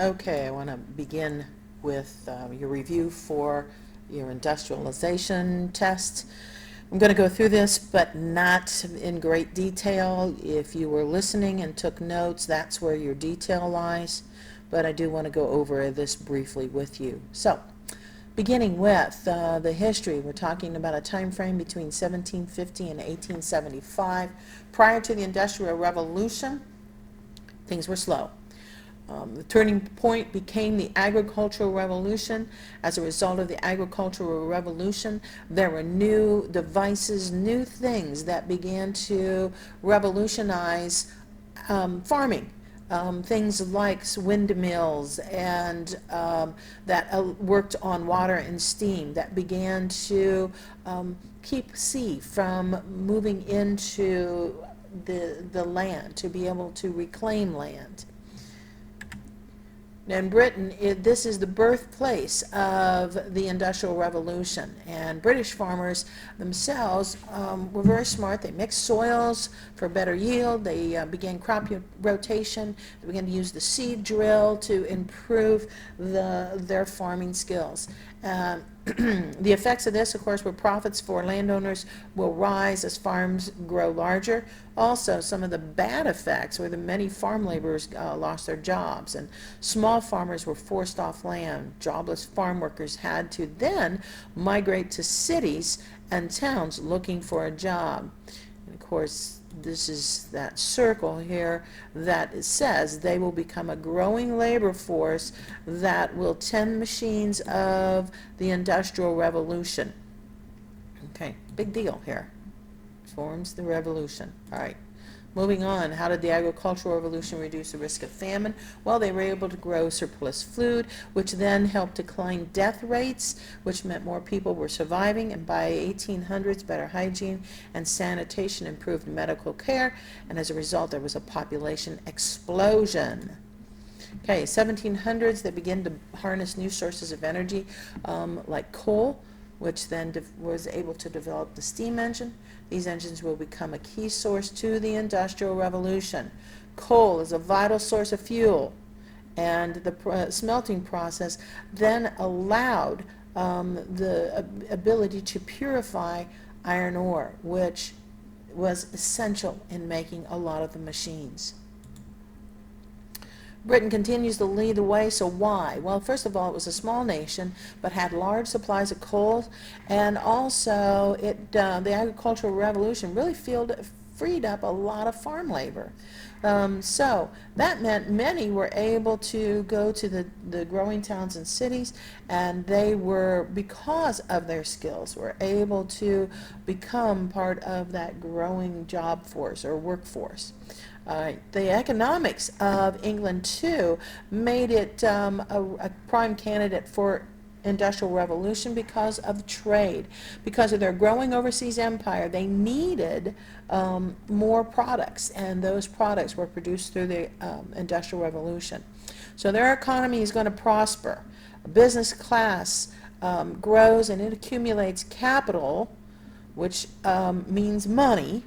Okay, I want to begin with your review for your industrialization test. I'm going to go through this, but not in great detail. If you were listening and took notes, that's where your detail lies. But I do want to go over this briefly with you. So, beginning with the history, we're talking about a time frame between 1750 and 1875. Prior to the Industrial Revolution, things were slow. The turning point became the agricultural revolution. As a result of the agricultural revolution, there were new devices, new things that began to revolutionize farming. Things like windmills and that worked on water and steam, that began to keep sea from moving into the land, to be able to reclaim land. In Britain, this is the birthplace of the Industrial Revolution, and British farmers themselves were very smart. They mixed soils for better yield. They began crop rotation. They began to use the seed drill to improve their farming skills. The effects of this, of course, were profits for landowners will rise as farms grow larger. Also, some of the bad effects were the many farm laborers lost their jobs, and small farmers were forced off land. Jobless farm workers had to then migrate to cities and towns looking for a job. And of course, this is that circle here that says they will become a growing labor force that will tend machines of the Industrial Revolution. Okay, big deal here. Forms the revolution. All right. Moving on, how did the agricultural revolution reduce the risk of famine? Well, they were able to grow surplus food, which then helped decline death rates, which meant more people were surviving, and by 1800s, better hygiene and sanitation improved medical care, and as a result, there was a population explosion. Okay, 1700s, they began to harness new sources of energy, like coal, which then was able to develop the steam engine. These engines will become a key source to the Industrial Revolution. Coal is a vital source of fuel, and the smelting process then allowed the ability to purify iron ore, which was essential in making a lot of the machines. Britain continues to lead the way, so why? Well, first of all, it was a small nation, but had large supplies of coal, and also the agricultural revolution really freed up a lot of farm labor. So that meant many were able to go to the growing towns and cities, and they were, because of their skills, were able to become part of that growing job force or workforce. The economics of England, too, made it a prime candidate for Industrial Revolution because of trade. Because of their growing overseas empire, they needed more products, and those products were produced through the Industrial Revolution. So their economy is going to prosper. A business class grows and it accumulates capital, which means money.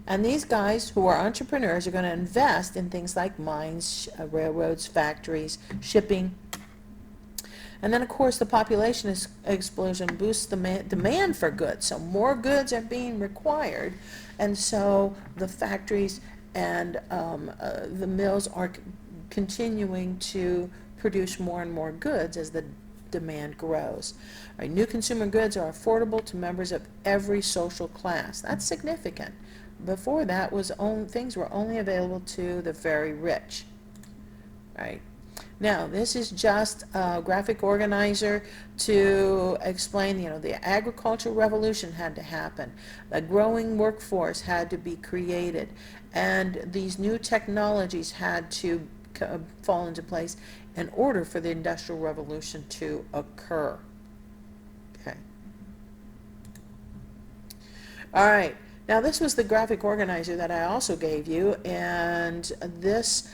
And these guys who are entrepreneurs are going to invest in things like mines, railroads, factories, shipping. And then, of course, the population explosion boosts the demand for goods. So more goods are being required. And so the factories and the mills are continuing to produce more and more goods as the demand grows. All right, new consumer goods are affordable to members of every social class. That's significant. Before that, things were only available to the very rich. Right. Now, this is just a graphic organizer to explain, the agricultural revolution had to happen. A growing workforce had to be created, and these new technologies had to fall into place in order for the Industrial Revolution to occur. Okay. All right. Now, this was the graphic organizer that I also gave you, and this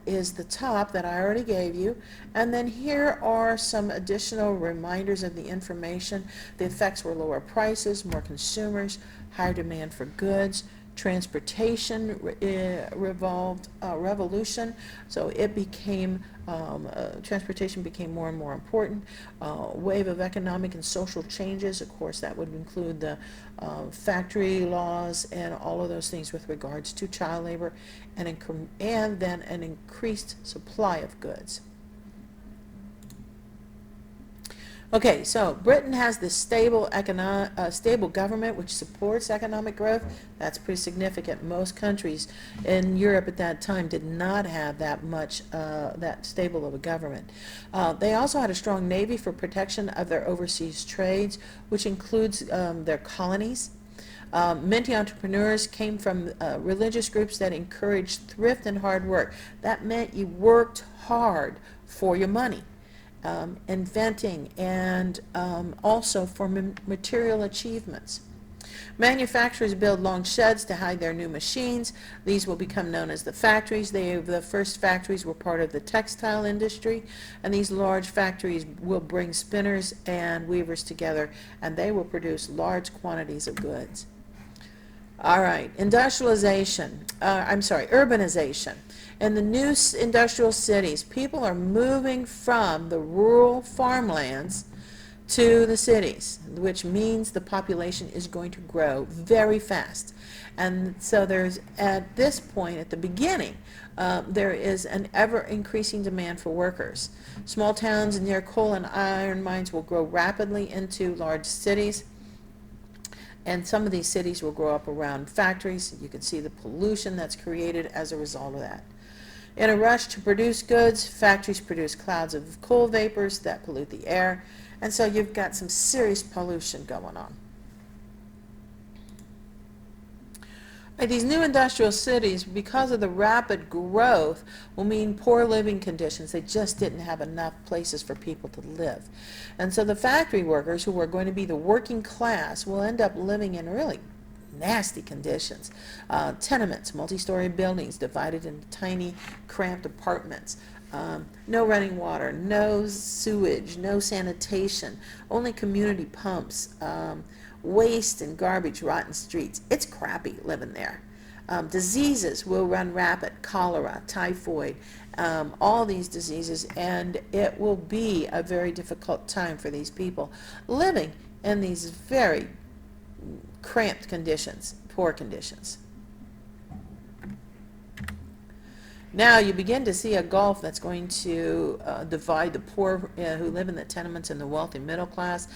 is the top that I already gave you. And then here are some additional reminders of the information. The effects were lower prices, more consumers, higher demand for goods, transportation revolution. So it became, transportation became more and more important. Wave of economic and social changes, of course, that would include the factory laws and all of those things with regards to child labor, and then an increased supply of goods. Okay, so Britain has this stable government which supports economic growth. That's pretty significant. Most countries in Europe at that time did not have that much, that stable of a government. They also had a strong navy for protection of their overseas trades, which includes their colonies. Many entrepreneurs came from religious groups that encouraged thrift and hard work. That meant you worked hard for your money. Inventing, and also for material achievements. Manufacturers build long sheds to hide their new machines. These will become known as the factories. The first factories were part of the textile industry, and these large factories will bring spinners and weavers together, and they will produce large quantities of goods. All right, urbanization. In the new industrial cities, people are moving from the rural farmlands to the cities, which means the population is going to grow very fast. And so there's, at this point, at the beginning, there is an ever-increasing demand for workers. Small towns near coal and iron mines will grow rapidly into large cities. And some of these cities will grow up around factories. You can see the pollution that's created as a result of that. In a rush to produce goods, factories produce clouds of coal vapors that pollute the air, and so you've got some serious pollution going on. These new industrial cities, because of the rapid growth, will mean poor living conditions. They just didn't have enough places for people to live. And so the factory workers, who are going to be the working class, will end up living in really nasty conditions. Tenements, multi-story buildings divided into tiny, cramped apartments. No running water, no sewage, no sanitation, only community pumps, waste and garbage, rotten streets. It's crappy living there. Diseases will run rapid, cholera, typhoid, all these diseases, and it will be a very difficult time for these people living in these very cramped conditions, poor conditions. Now you begin to see a gulf that's going to divide the poor who live in the tenements and the wealthy middle class.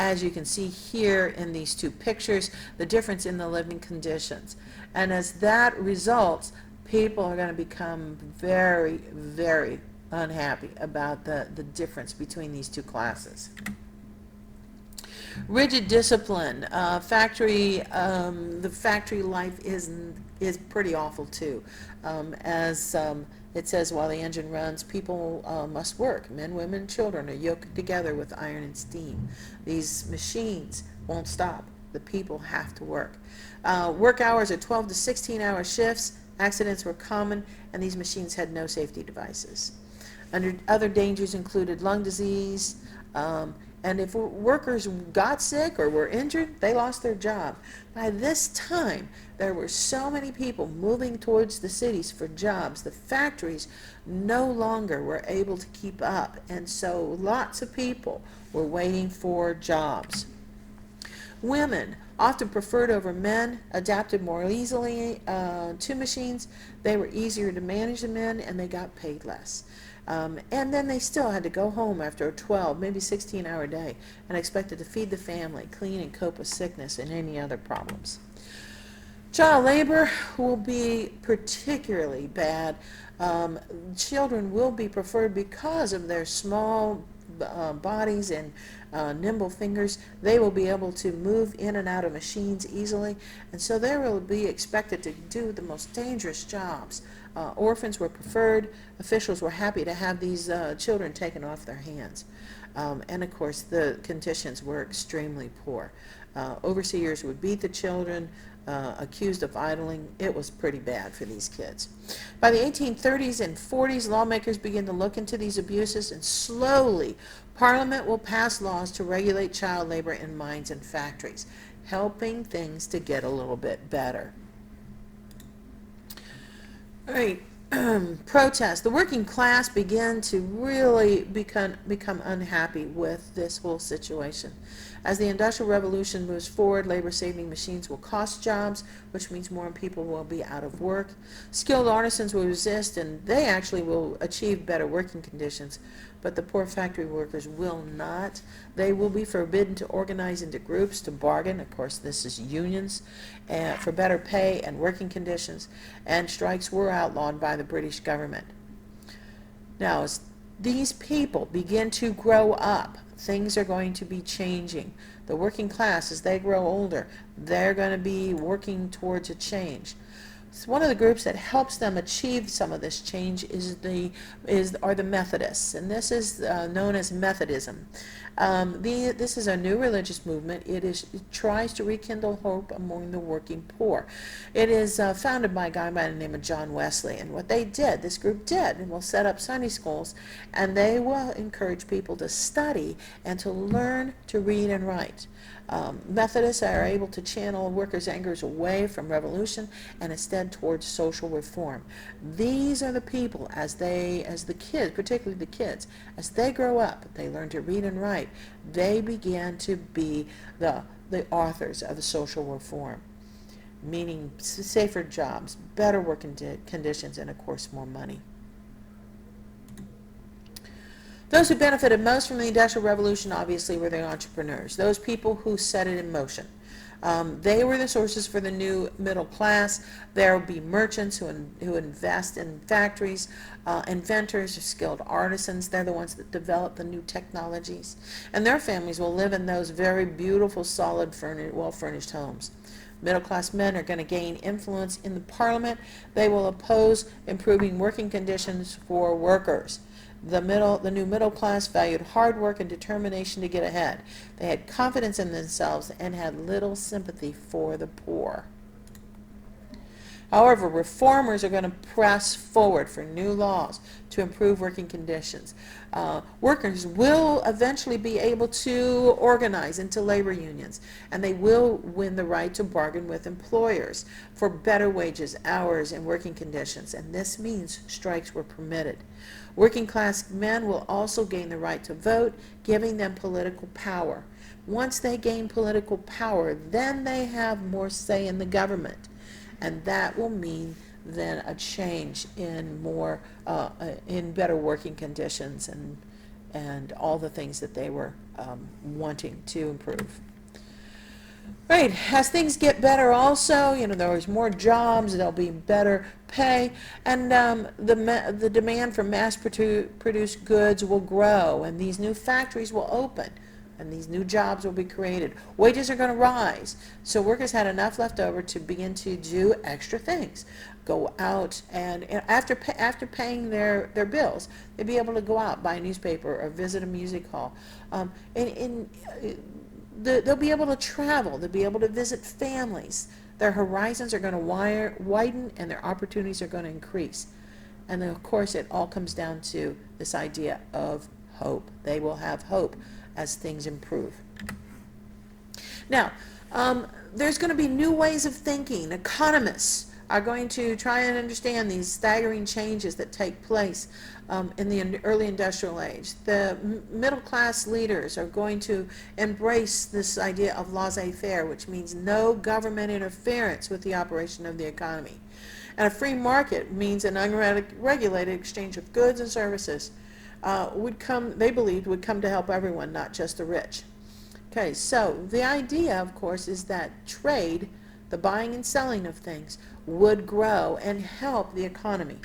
As you can see here in these two pictures, the difference in the living conditions. And as that results, people are going to become very, very unhappy about the difference between these two classes. Rigid discipline. The factory life is pretty awful too. It says, while the engine runs, people must work. Men, women, children are yoked together with iron and steam. These machines won't stop. The people have to work. Work hours are 12 to 16-hour shifts. Accidents were common, and these machines had no safety devices. Other dangers included lung disease, and if workers got sick or were injured, they lost their job. By this time, there were so many people moving towards the cities for jobs. The factories no longer were able to keep up, and so lots of people were waiting for jobs. Women, often preferred over men, adapted more easily to machines. They were easier to manage than men, and they got paid less. And then they still had to go home after a 12, maybe 16-hour day and expected to feed the family, clean, and cope with sickness and any other problems. Child labor will be particularly bad. Children will be preferred because of their small bodies and nimble fingers. They will be able to move in and out of machines easily, and so they will be expected to do the most dangerous jobs. Orphans were preferred. Officials were happy to have these children taken off their hands. And of course, the conditions were extremely poor. Overseers would beat the children, accused of idling. It was pretty bad for these kids. By the 1830s and 40s, lawmakers began to look into these abuses, and slowly Parliament will pass laws to regulate child labor in mines and factories. helping things to get a little bit better. All right. Protest. The working class began to really become unhappy with this whole situation. As the Industrial Revolution moves forward, labor-saving machines will cost jobs, which means more people will be out of work. Skilled artisans will resist, and they actually will achieve better working conditions, but the poor factory workers will not. They will be forbidden to organize into groups to bargain. Of course, this is unions, for better pay and working conditions, and strikes were outlawed by the British government. Now, as these people begin to grow up, things are going to be changing. The working class, as they grow older, they're going to be working towards a change. So one of the groups that helps them achieve some of this change are the Methodists, and this is known as Methodism. This is a new religious movement. It tries to rekindle hope among the working poor. It is founded by a guy by the name of John Wesley, and what this group did, and will set up Sunday schools, and they will encourage people to study and to learn to read and write. Methodists are able to channel workers' angers away from revolution and instead towards social reform. These are the people, as the kids, particularly the kids, as they grow up, they learn to read and write, they begin to be the authors of the social reform, meaning safer jobs, better working conditions, and of course more money. Those who benefited most from the Industrial Revolution, obviously, were the entrepreneurs, those people who set it in motion. They were the sources for the new middle class. There will be merchants who invest in factories, inventors, skilled artisans. They're the ones that develop the new technologies. And their families will live in those very beautiful, solid, well-furnished homes. Middle-class men are going to gain influence in the parliament. They will oppose improving working conditions for workers. The new middle class valued hard work and determination to get ahead. They had confidence in themselves and had little sympathy for the poor. However, reformers are going to press forward for new laws to improve working conditions. Workers will eventually be able to organize into labor unions, and they will win the right to bargain with employers for better wages, hours, and working conditions, and this means strikes were permitted. Working class men will also gain the right to vote, giving them political power. Once they gain political power, then they have more say in the government. And that will mean then a change in in better working conditions and all the things that they were wanting to improve. Right, as things get better also, there's more jobs, there'll be better pay, and the demand for mass-produced goods will grow, and these new factories will open, and these new jobs will be created. Wages are going to rise, so workers had enough left over to begin to do extra things. Go out, and after paying their bills, they'd be able to go out, buy a newspaper, or visit a music hall. They'll be able to travel, they'll be able to visit families. Their horizons are going to widen, and their opportunities are going to increase. And then, of course, it all comes down to this idea of hope. They will have hope as things improve. Now, there's going to be new ways of thinking. Economists are going to try and understand these staggering changes that take place in the early industrial age. The middle class leaders are going to embrace this idea of laissez-faire, which means no government interference with the operation of the economy. And a free market means an unregulated exchange of goods and services they believed would come to help everyone, not just the rich. Okay, so the idea, of course, is that trade, the buying and selling of things, would grow and help the economy.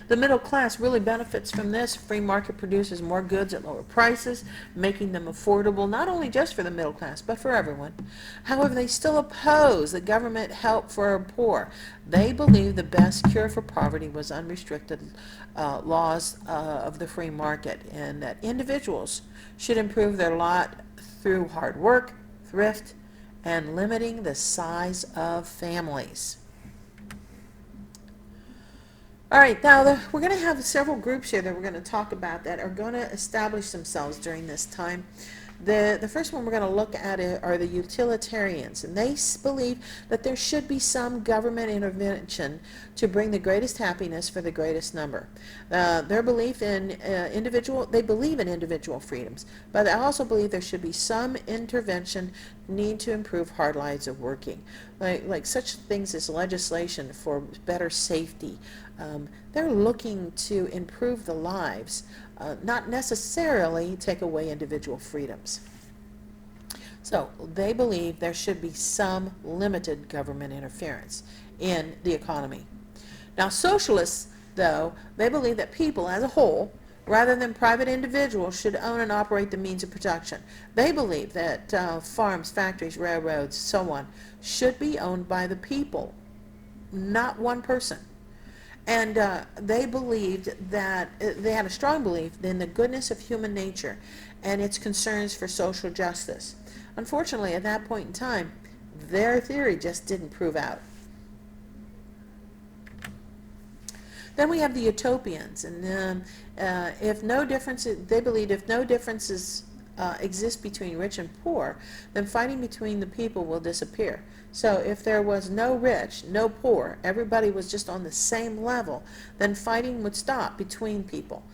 The middle class really benefits from this. Free market produces more goods at lower prices, making them affordable not only just for the middle class, but for everyone. However, they still oppose the government help for the poor. They believe the best cure for poverty was unrestricted laws of the free market, and that individuals should improve their lot through hard work, thrift, and limiting the size of families. All right, now we're going to have several groups here that we're going to talk about that are going to establish themselves during this time. The first one we're going to look at are the utilitarians, and they believe that there should be some government intervention to bring the greatest happiness for the greatest number. Their belief in they believe in individual freedoms, but they also believe there should be some intervention need to improve hard lives of working, like such things as legislation for better safety. They're looking to improve the lives, not necessarily take away individual freedoms. So they believe there should be some limited government interference in the economy. Now socialists, though, they believe that people as a whole, rather than private individuals, should own and operate the means of production. They believe that farms, factories, railroads, so on, should be owned by the people, not one person. And they believed that they had a strong belief in the goodness of human nature and its concerns for social justice. Unfortunately, at that point in time, their theory just didn't prove out. Then we have the utopians, and if no differences, they believe if no differences exist between rich and poor, then fighting between the people will disappear. So if there was no rich, no poor, everybody was just on the same level, then fighting would stop between people.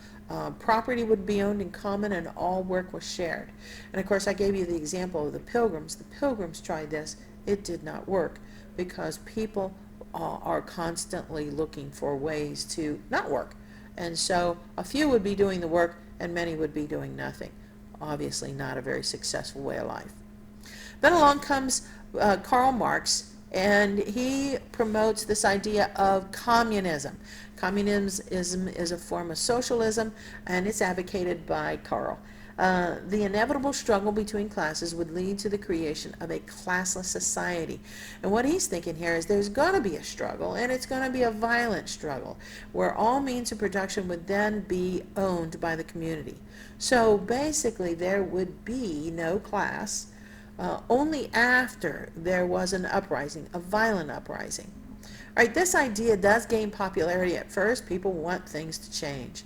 Property would be owned in common and all work was shared. And of course I gave you the example of the Pilgrims. The Pilgrims tried this. It did not work because people are constantly looking for ways to not work. And so a few would be doing the work and many would be doing nothing. Obviously not a very successful way of life. Then along comes Karl Marx, and he promotes this idea of communism. Communism is a form of socialism, and it's advocated by Karl. The inevitable struggle between classes would lead to the creation of a classless society. And what he's thinking here is there's going to be a struggle, and it's going to be a violent struggle, where all means of production would then be owned by the community. So basically there would be no class only after there was an uprising, a violent uprising. All right, this idea does gain popularity at first. People want things to change.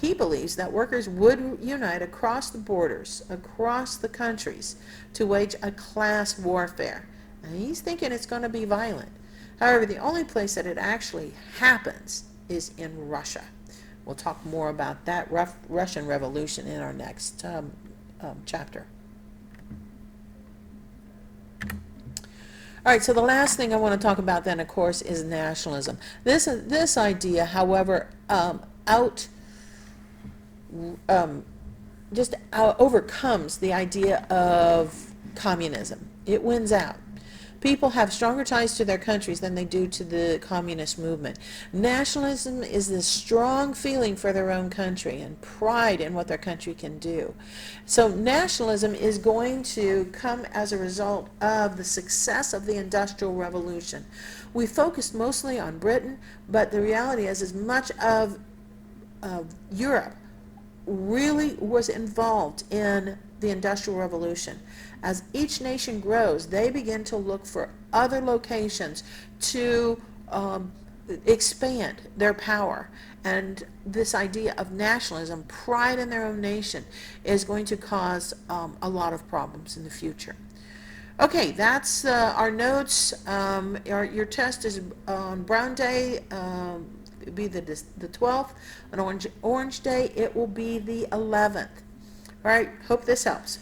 He believes that workers would unite across the borders, across the countries, to wage a class warfare. And he's thinking it's going to be violent. However, the only place that it actually happens is in Russia. We'll talk more about that Russian Revolution in our next chapter. All right, so the last thing I want to talk about then, of course, is nationalism. This idea, however, overcomes the idea of communism. It wins out. People have stronger ties to their countries than they do to the communist movement. Nationalism is this strong feeling for their own country and pride in what their country can do. So nationalism is going to come as a result of the success of the Industrial Revolution. We focused mostly on Britain, but the reality is as much of Europe really was involved in the Industrial Revolution. As each nation grows, they begin to look for other locations to expand their power. And this idea of nationalism, pride in their own nation, is going to cause a lot of problems in the future. Okay, that's our notes. Your test is on Brown Day. It'll be the 12th. On Orange Day, it will be the 11th. All right, hope this helps.